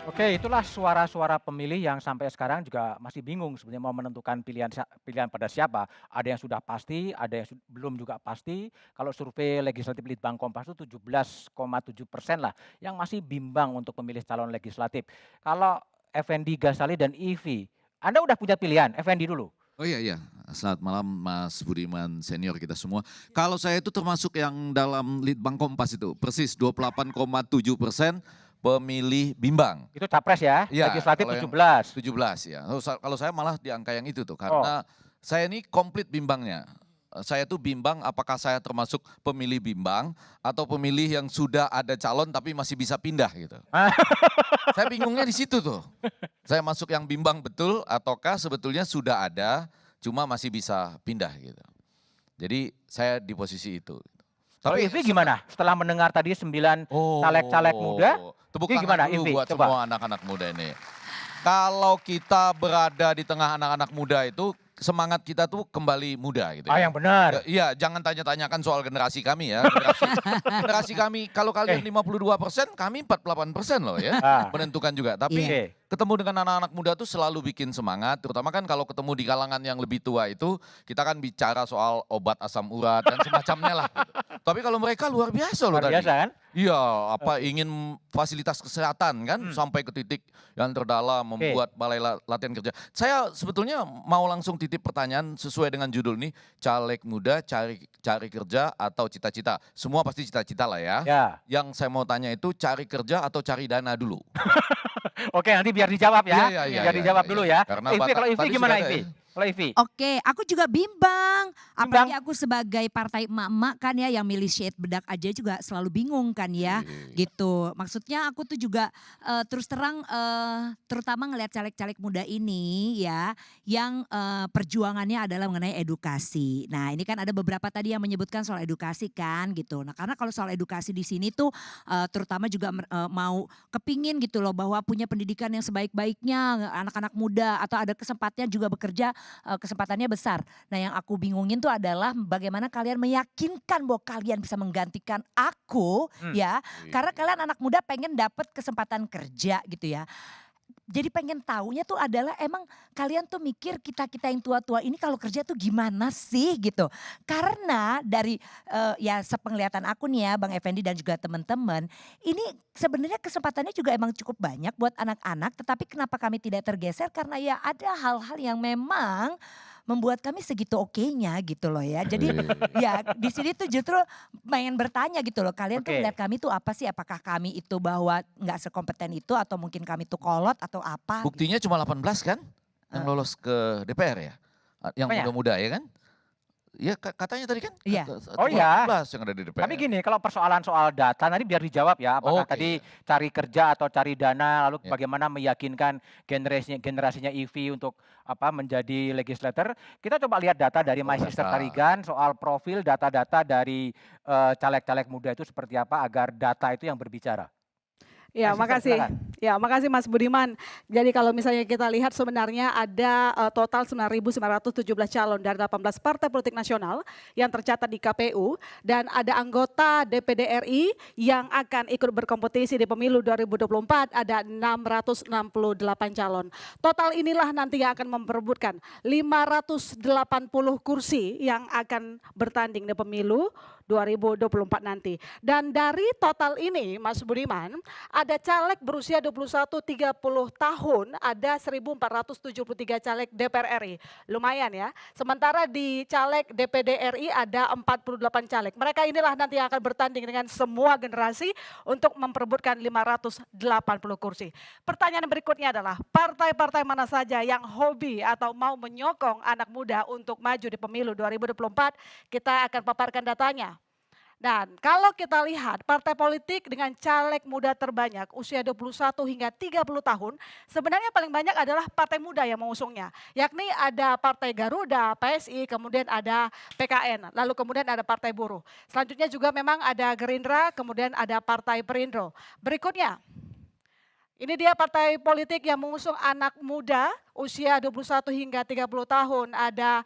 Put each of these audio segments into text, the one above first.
Oke, itulah suara-suara pemilih yang sampai sekarang juga masih bingung sebenarnya mau menentukan pilihan pada siapa. Ada yang sudah pasti, ada yang belum juga pasti. Kalau survei legislatif Litbang Kompas itu 17,7% lah yang masih bimbang untuk memilih calon legislatif. Kalau Effendi Ghazali dan Ivi, Anda udah punya pilihan, Effendi dulu. Oh iya iya, selamat malam Mas Budiman senior kita semua. Kalau saya itu termasuk yang dalam Litbang Kompas itu, persis 28,7% pemilih bimbang. Itu capres ya, Iya, legislatif kalau yang 17. 17 ya. Kalau saya malah di angka yang itu tuh, Oh, karena saya ini komplit bimbangnya. Saya tuh bimbang apakah saya termasuk pemilih bimbang atau pemilih yang sudah ada calon tapi masih bisa pindah gitu. Saya bingungnya di situ tuh. Saya masuk yang bimbang betul ataukah sebetulnya sudah ada cuma masih bisa pindah gitu. Jadi saya di posisi itu. kalau Tapi Ivi gimana? Setelah mendengar tadi 9 caleg-caleg muda, tepuk Ivi tangan gimana dulu Ivi? buat Coba. semua anak-anak muda ini. Kalau kita berada di tengah anak-anak muda itu semangat kita tuh kembali muda gitu Ah, ya. yang benar. Iya, jangan tanya-tanyakan soal generasi kami ya. Generasi kami kalau kalian Eh, 52%, kami 48% loh ya. ah, Menentukan juga. Tapi Iya. oke. ketemu dengan anak-anak muda tuh selalu bikin semangat, terutama kan kalau ketemu di kalangan yang lebih tua itu, kita kan bicara soal obat asam urat dan semacamnya lah gitu. Tapi kalau mereka luar biasa loh Luar tadi. biasa kan? Iya, apa Oke. ingin fasilitas kesehatan kan Hmm, sampai ke titik yang terdalam oke. membuat balai latihan kerja. Saya sebetulnya mau langsung titip pertanyaan sesuai dengan judul ini, caleg muda cari cari kerja atau cita-cita. Semua pasti cita-cita lah ya. Ya. Yang saya mau tanya itu cari kerja atau cari dana dulu? Oke, nanti biar dijawab Iya ya. iya iya Biar iya dijawab iya. dulu ya. Karena Ivi, kalau Ivi tadi sudah gimana ada ya. Ivi? Kalau Ivi? Oke, aku juga bimbang. Apalagi Bimbang? aku sebagai partai emak-emak kan ya yang milih shade bedak aja juga selalu bingung kan ya Iya. gitu. Maksudnya aku tuh juga terus terang terutama ngelihat caleg-caleg muda ini ya yang perjuangannya adalah mengenai edukasi. Nah ini kan ada beberapa tadi yang menyebutkan soal edukasi kan gitu. Nah karena kalau soal edukasi di sini tuh terutama juga mau kepingin gitu loh bahwa punya pendidikan yang sebaik-baiknya anak-anak muda atau ada kesempatnya juga bekerja kesempatannya besar. Nah yang aku bingungin tuh adalah bagaimana kalian meyakinkan bahwa kalian bisa menggantikan aku Hmm. ya. Karena Iya. kalian anak muda pengen dapat kesempatan kerja gitu ya. Jadi pengen taunya tuh adalah emang kalian tuh mikir kita-kita yang tua-tua ini kalau kerja tuh gimana sih gitu. Karena dari ya sepenglihatan aku nih ya Bang Effendi dan juga teman-teman, ini sebenarnya kesempatannya juga emang cukup banyak buat anak-anak, tetapi kenapa kami tidak tergeser karena ya ada hal-hal yang memang membuat kami segitu okenya gitu loh ya. Jadi ya di sini tuh justru pengen bertanya gitu loh, kalian tuh Oke. melihat kami tuh apa sih? Apakah kami itu bahwa nggak sekompeten itu atau mungkin kami tuh kolot atau apa gitu? Buktinya cuma 18 kan yang Eee, lolos ke DPR ya? Yang Apanya? muda-muda ya kan? Iya katanya tadi kan iya, Oh cuma iya. 18 yang ada di Tapi DPR. gini, kalau persoalan soal data nanti biar dijawab ya, apakah Oke tadi ya. cari kerja atau cari dana, lalu Ya. bagaimana meyakinkan generasinya Ivi untuk menjadi legislator. Kita coba lihat data dari Oh My Sister data. Tarigan soal profil data-data dari caleg-caleg muda itu seperti apa agar data itu yang berbicara. My Ya, Sister makasih. silakan. Ya, makasih Mas Budiman. Jadi kalau misalnya kita lihat sebenarnya ada total 9.917 calon dari 18 partai politik nasional yang tercatat di KPU dan ada anggota DPD RI yang akan ikut berkompetisi di pemilu 2024 ada 668 calon. Total inilah nanti yang akan memperebutkan 580 kursi yang akan bertanding di pemilu 2024 nanti. Dan dari total ini Mas Budiman, ada caleg berusia 21-30 tahun, ada 1.473 caleg DPR RI. Lumayan ya. Sementara di caleg DPD RI ada 48 caleg. Mereka inilah nanti yang akan bertanding dengan semua generasi untuk memperebutkan 580 kursi. Pertanyaan berikutnya adalah partai-partai mana saja yang hobi atau mau menyokong anak muda untuk maju di pemilu 2024, kita akan paparkan datanya. Dan kalau kita lihat partai politik dengan caleg muda terbanyak usia 21 hingga 30 tahun, sebenarnya paling banyak adalah partai muda yang mengusungnya. Yakni ada Partai Garuda, PSI, kemudian ada PKN, lalu kemudian ada Partai Buruh. Selanjutnya juga memang ada Gerindra, kemudian ada Partai Perindo. Berikutnya, ini dia partai politik yang mengusung anak muda usia 21 hingga 30 tahun. Ada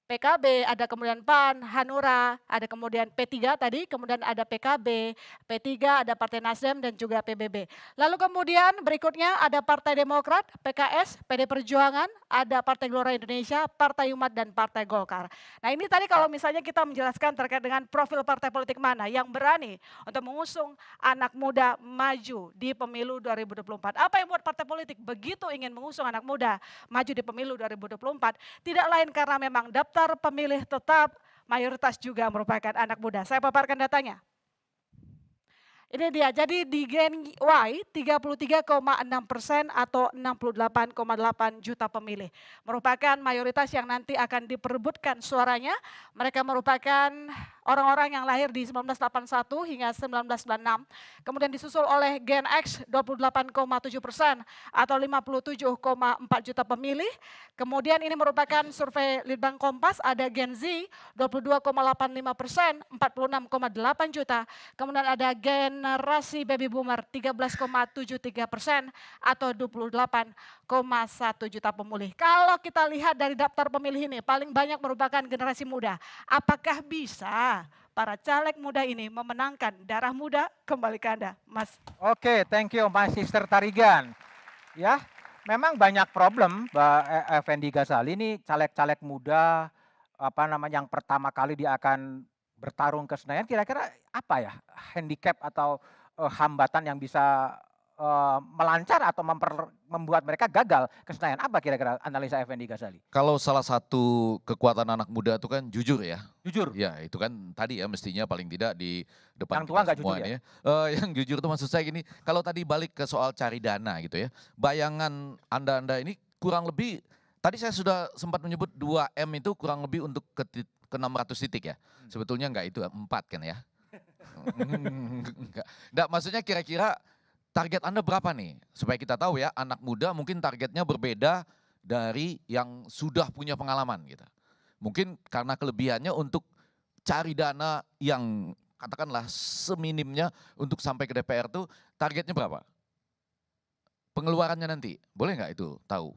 PKB, ada kemudian PAN, Hanura, ada kemudian P3 tadi, kemudian ada PKB, P3, ada Partai Nasdem dan juga PBB. Lalu kemudian berikutnya ada Partai Demokrat, PKS, PD Perjuangan, ada Partai Gelora Indonesia, Partai Umat dan Partai Golkar. Nah ini tadi kalau misalnya kita menjelaskan terkait dengan profil partai politik mana yang berani untuk mengusung anak muda maju di pemilu 2024. Apa yang buat partai politik begitu ingin mengusung anak muda maju di pemilu 2024? Tidak lain karena memang daftar pemilih tetap mayoritas juga merupakan anak muda. Saya paparkan datanya. Ini dia, jadi di Gen Y 33,6% atau 68,8 juta pemilih. Merupakan mayoritas yang nanti akan diperebutkan suaranya. Mereka merupakan orang-orang yang lahir di 1981 hingga 1996. Kemudian disusul oleh Gen X 28,7% atau 57,4 juta pemilih. Kemudian ini merupakan survei Litbang Kompas, ada Gen Z 22,85%, 46,8 juta. Kemudian ada generasi baby boomer 13,73% atau 28,1 juta pemilih. Kalau kita lihat dari daftar pemilih ini paling banyak merupakan generasi muda. Apakah bisa para caleg muda ini memenangkan darah muda? Kembali ke Anda, Mas. Oke, thank you Mas Sister Tarigan. Ya, memang banyak problem Mbak Effendi Ghazali ini caleg-caleg muda yang pertama kali dia akan bertarung ke Senayan, kira-kira apa ya handicap atau hambatan yang bisa melancar atau membuat mereka gagal ke Senayan? Apa kira-kira analisa Effendi Ghazali? Kalau salah satu kekuatan anak muda itu kan jujur ya. Jujur. Ya itu kan tadi ya mestinya paling tidak di depan Yang tua kita nggak semua jujur ini ya. Yang jujur itu maksud saya gini, kalau tadi balik ke soal cari dana gitu ya. Bayangan Anda ini kurang lebih, tadi saya sudah sempat menyebut 2M itu kurang lebih untuk ke 600 titik ya. Sebetulnya enggak itu 4 kan ya. Enggak, maksudnya kira-kira target Anda berapa nih? Supaya kita tahu ya, anak muda mungkin targetnya berbeda dari yang sudah punya pengalaman gitu. Mungkin karena kelebihannya untuk cari dana yang katakanlah seminimnya untuk sampai ke DPR tuh targetnya berapa? Pengeluarannya nanti, boleh nggak itu tahu?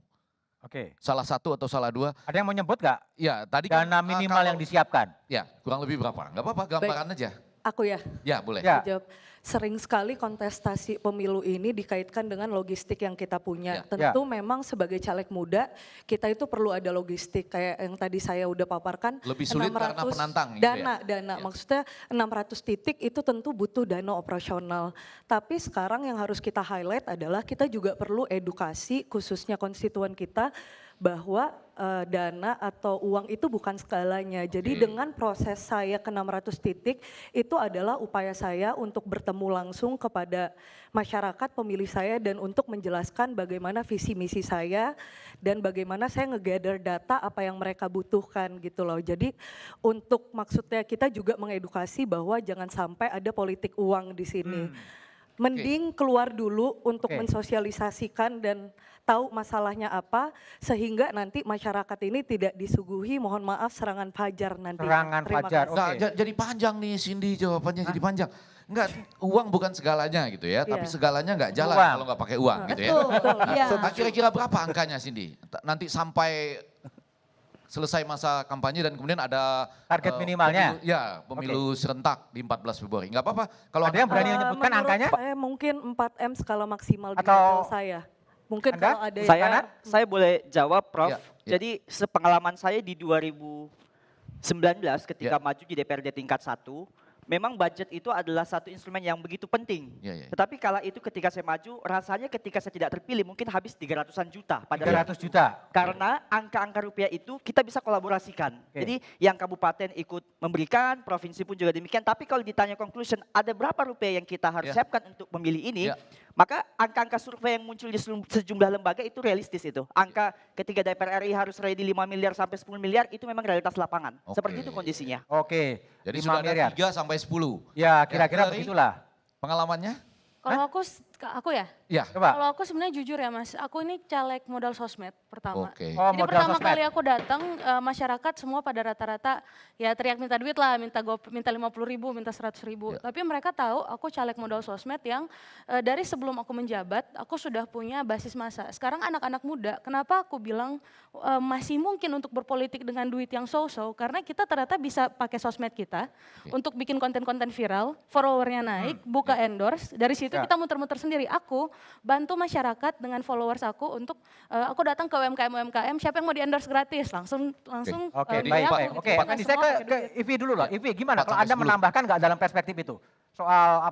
Oke. Salah satu atau salah dua? Ada yang menyebut nggak? Ya tadi Dana minimal yang disiapkan? Ya kurang lebih berapa? Nggak apa-apa, gambaran aja. Aku ya? Ya boleh. Ya. Jawab. Sering sekali kontestasi pemilu ini dikaitkan dengan logistik yang kita punya. Tentu memang sebagai caleg muda kita itu perlu ada logistik kayak yang tadi saya udah paparkan. Lebih sulit karena penantang. Dana, gitu ya? maksudnya 600 titik itu tentu butuh dana operasional. Tapi sekarang yang harus kita highlight adalah kita juga perlu edukasi khususnya konstituen kita bahwa dana atau uang itu bukan segalanya. Jadi dengan proses saya ke 600 titik itu adalah upaya saya untuk bertemu langsung kepada masyarakat pemilih saya dan untuk menjelaskan bagaimana visi misi saya dan bagaimana saya nge-gather data apa yang mereka butuhkan gitu loh. Jadi untuk maksudnya kita juga mengedukasi bahwa jangan sampai ada politik uang di sini. Mending keluar dulu untuk mensosialisasikan dan tahu masalahnya apa sehingga nanti masyarakat ini tidak disuguhi mohon maaf serangan fajar nanti. Serangan fajar. Nah, jadi panjang nih Cindy jawabannya jadi panjang. Enggak, uang bukan segalanya gitu ya, tapi segalanya enggak jalan kalau enggak pakai uang gitu ya. Betul. Nah, kira-kira berapa angkanya Cindy? Nanti sampai selesai masa kampanye dan kemudian ada target minimalnya. Pemilu serentak di 14 Februari. Enggak apa-apa. Kalau ada yang berani menyebutkan angkanya? Saya mungkin 4M skala maksimal di level saya. Mungkin Anda? kalau ada Saya boleh jawab Prof. Ya. Jadi sepengalaman saya di 2019 ketika maju di DPRD tingkat 1, memang budget itu adalah satu instrumen yang begitu penting. Tetapi kala itu ketika saya maju, rasanya ketika saya tidak terpilih mungkin habis 300-an juta. 300 juta. Karena angka-angka rupiah itu kita bisa kolaborasikan. Jadi yang kabupaten ikut memberikan, provinsi pun juga demikian. Tapi kalau ditanya conclusion, ada berapa rupiah yang kita harus siapkan untuk memilih ini, maka angka-angka survei yang muncul di sejumlah lembaga itu realistis itu. Angka ketika DPR RI harus ready 5 miliar sampai 10 miliar itu memang realitas lapangan. Seperti itu kondisinya. Oke. Jadi sudah ada 3 sampai 10. Ya kira-kira begitulah. Pengalamannya? Kalau aku ya? Ya. Coba. Kalau aku sebenarnya jujur ya Mas, aku ini caleg modal sosmed pertama. Oke. Oh, Jadi modal pertama sosmed. kali aku datang, masyarakat semua pada rata-rata ya teriak minta duit lah, minta 50.000, minta 100.000. Ya. Tapi mereka tahu aku caleg modal sosmed yang dari sebelum aku menjabat, aku sudah punya basis massa. Sekarang anak-anak muda, kenapa aku bilang masih mungkin untuk berpolitik dengan duit yang so-so, karena kita ternyata bisa pakai sosmed kita untuk bikin konten-konten viral, followernya naik, buka endorse, dari situ kita muter-muter sendiri. Aku bantu masyarakat dengan followers aku untuk aku datang ke UMKM, siapa yang mau di endorse gratis, langsung Oke, beli baik. aku Oke, gitu. nanti saya ke Ivi dulu lah. Ivi, gimana kalau 4 sampai Anda 10. menambahkan nggak dalam perspektif itu? Soal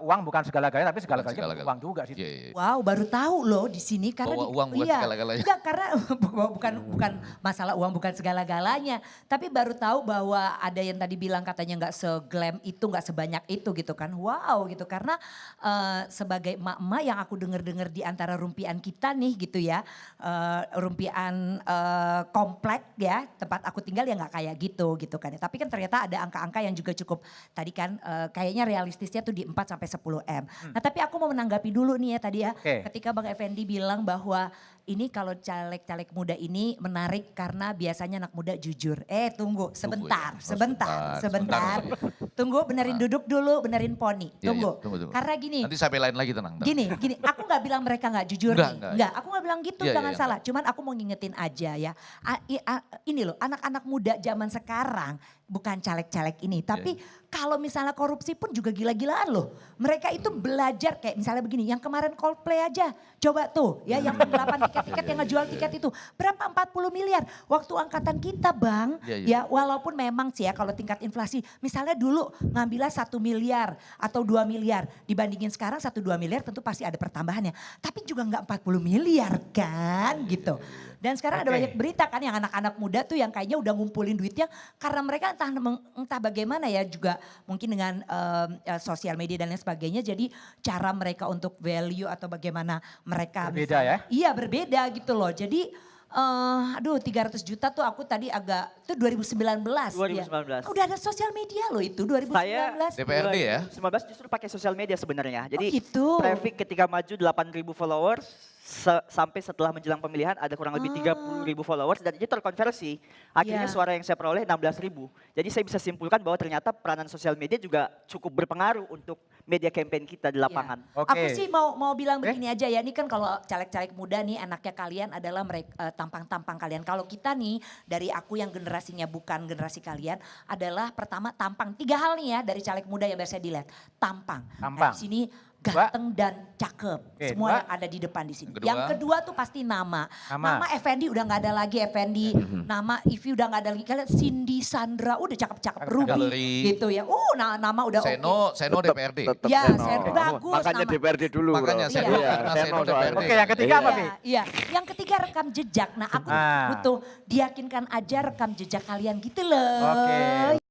uang bukan segala-galanya, tapi segala-galanya segala-galanya. uang juga sih. Iya, iya. Wow, baru tahu loh di sini karena Bahwa uang bukan segala-galanya. Enggak, karena bukan masalah uang bukan segala-galanya, tapi baru tahu bahwa ada yang tadi bilang katanya nggak seglam itu, nggak sebanyak itu gitu kan. Wow gitu, karena sebagai emak-emak yang aku dengar-dengar di antara rumpian kita nih gitu ya, rumpian komplek ya, tempat aku tinggal ya nggak kayak gitu kan. Tapi kan ternyata ada angka-angka yang juga cukup tadi kan kayaknya realistisnya tuh di 4 sampai 10 M. Nah tapi aku mau menanggapi dulu nih ya tadi ya. Ketika Bang Effendi bilang bahwa ini kalau caleg-caleg muda ini menarik karena biasanya anak muda jujur. Tunggu sebentar. Tunggu benerin duduk dulu, benerin poni. Tunggu. Karena gini. Nanti saya belain lagi tenang. Gini, aku nggak bilang mereka nggak jujur Enggak. aku nggak bilang gitu, Iya, jangan iya, salah. Cuman aku mau ngingetin aja ya. Ini loh anak-anak muda zaman sekarang bukan caleg-caleg ini. Tapi kalau misalnya korupsi pun juga gila-gilaan loh. Mereka itu belajar kayak misalnya begini, yang kemarin Coldplay aja. Coba tuh ya yang penggelapan tiket-tiket yang ngejual tiket itu. Berapa 40 miliar. Waktu angkatan kita Bang, ya walaupun memang sih ya kalau tingkat inflasi. Misalnya dulu ngambilnya 1 miliar atau 2 miliar. Dibandingin sekarang 1-2 miliar tentu pasti ada pertambahannya. Tapi juga nggak 40 miliar kan gitu. Dan sekarang ada banyak berita kan yang anak-anak muda tuh yang kayaknya udah ngumpulin duitnya. Karena mereka entah bagaimana ya juga mungkin dengan sosial media dan lain sebagainya. Jadi cara mereka untuk value atau bagaimana mereka. Berbeda ya? Iya berbeda gitu loh. Jadi 300 juta tuh aku tadi itu 2019. 2019. Udah ada sosial media loh itu 2019. DPRD ya? 2019 justru pakai sosial media sebenarnya. Jadi gitu. traffic ketika maju 8.000 followers sampai setelah menjelang pemilihan ada kurang lebih 30.000 followers dan itu terkonversi. Akhirnya suara yang saya peroleh 16.000. Jadi saya bisa simpulkan bahwa ternyata peranan sosial media juga cukup berpengaruh untuk media campaign kita di lapangan. Aku sih mau bilang begini aja ya, ini kan kalau caleg-caleg muda nih anaknya kalian adalah mereka tampang-tampang kalian. Kalau kita nih dari aku yang generasinya bukan generasi kalian adalah pertama tampang. 3 hal nih ya dari caleg muda yang biasa dilihat. Tampang. Nah, di sini ganteng dan cakep. Semua yang ada di depan di sini. Yang kedua tuh pasti nama. Nama Effendi udah nggak ada lagi Effendi. Nama Ivi udah nggak ada lagi. Kalian Cindy, Sandra udah cakep-cakep. Ruby gitu ya. Nama udah Seno DPRD. Ya, Seno bagus. Makanya nama. DPRD dulu. Makanya Seno DPRD. Oke, yang ketiga apa Pi? Iya, yang ketiga rekam jejak. Nah aku butuh diyakinkan aja rekam jejak kalian gitu loh. Oke.